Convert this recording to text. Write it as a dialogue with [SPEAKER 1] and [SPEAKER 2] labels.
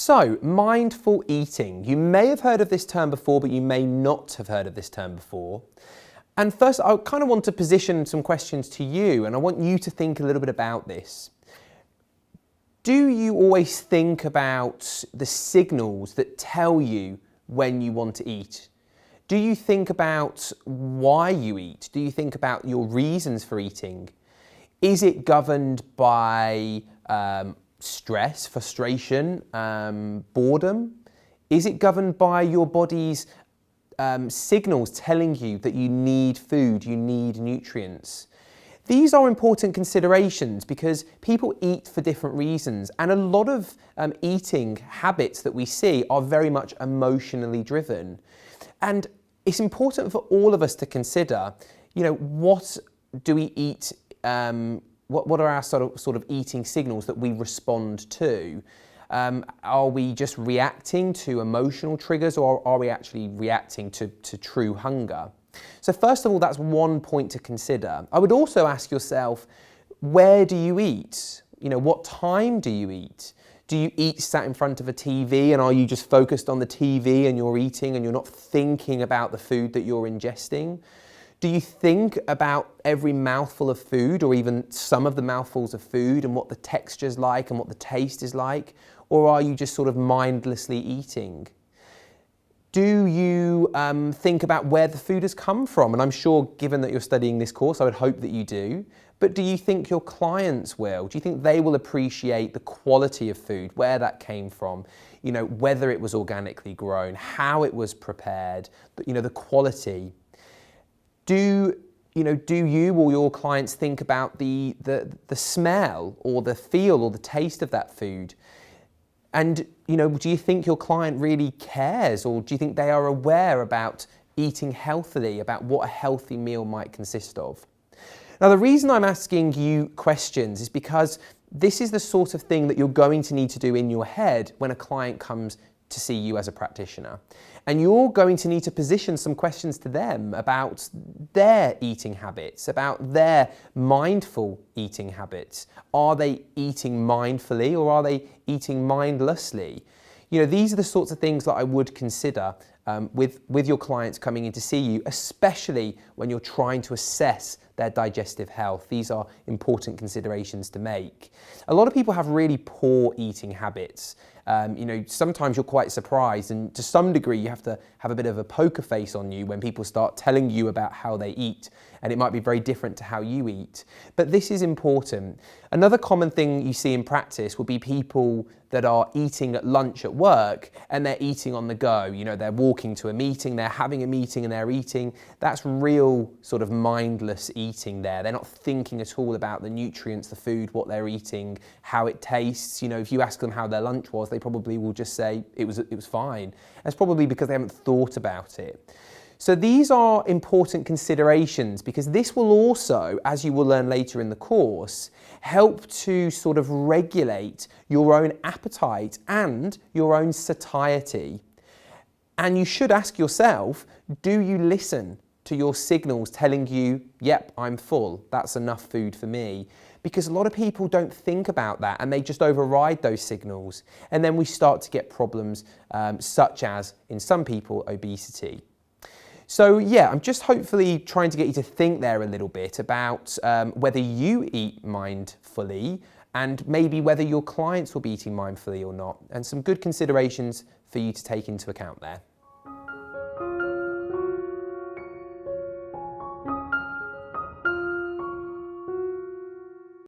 [SPEAKER 1] So, mindful eating. You may have heard of this term before, but you may not have heard of this term before. And first, I kind of want to position some questions to you, and I want you to think a little bit about this. Do you always think about the signals that tell you when you want to eat? Do you think about why you eat? Do you think about your reasons for eating? Is it governed by stress, frustration, boredom? Is it governed by your body's signals telling you that you need food, you need nutrients? These are important considerations because people eat for different reasons, and a lot of eating habits that we see are very much emotionally driven. And it's important for all of us to consider, what do we eat? What are our sort of eating signals that we respond to? Are we just reacting to emotional triggers, or are we actually reacting to true hunger? So first of all, that's one point to consider. I would also ask yourself, where do you eat? What time do you eat? Do you eat sat in front of a TV, and are you just focused on the TV and you're eating and you're not thinking about the food that you're ingesting? Do you think about every mouthful of food, or even some of the mouthfuls of food, and what the texture's like and what the taste is like? Or are you just sort of mindlessly eating? Do you think about where the food has come from? And I'm sure, given that you're studying this course, I would hope that you do. But do you think your clients will? Do you think they will appreciate the quality of food, where that came from, whether it was organically grown, how it was prepared, the quality? Do you or your clients think about the smell or the feel or the taste of that food? And, do you think your client really cares, or do you think they are aware about eating healthily, about what a healthy meal might consist of? Now, the reason I'm asking you questions is because this is the sort of thing that you're going to need to do in your head when a client comes to see you as a practitioner. And you're going to need to position some questions to them about their eating habits, about their mindful eating habits. Are they eating mindfully, or are they eating mindlessly? These are the sorts of things that I would consider with your clients coming in to see you, especially when you're trying to assess their digestive health. These are important considerations to make. A lot of people have really poor eating habits. Sometimes you're quite surprised, and to some degree you have to have a bit of a poker face on you when people start telling you about how they eat, and it might be very different to how you eat. But this is important. Another common thing you see in practice will be people that are eating at lunch at work, and they're eating on the go. They're walking to a meeting, they're having a meeting and they're eating. That's real sort of mindless eating there. They're not thinking at all about the nutrients, the food, what they're eating, how it tastes. If you ask them how their lunch was, they probably will just say it was fine. That's probably because they haven't thought about it. So these are important considerations, because this will also, as you will learn later in the course, help to sort of regulate your own appetite and your own satiety. And you should ask yourself, do you listen to your signals telling you, yep, I'm full, that's enough food for me? Because a lot of people don't think about that, and they just override those signals. And then we start to get problems such as, in some people, obesity. So yeah, I'm just hopefully trying to get you to think there a little bit about whether you eat mindfully, and maybe whether your clients will be eating mindfully or not, and some good considerations for you to take into account there.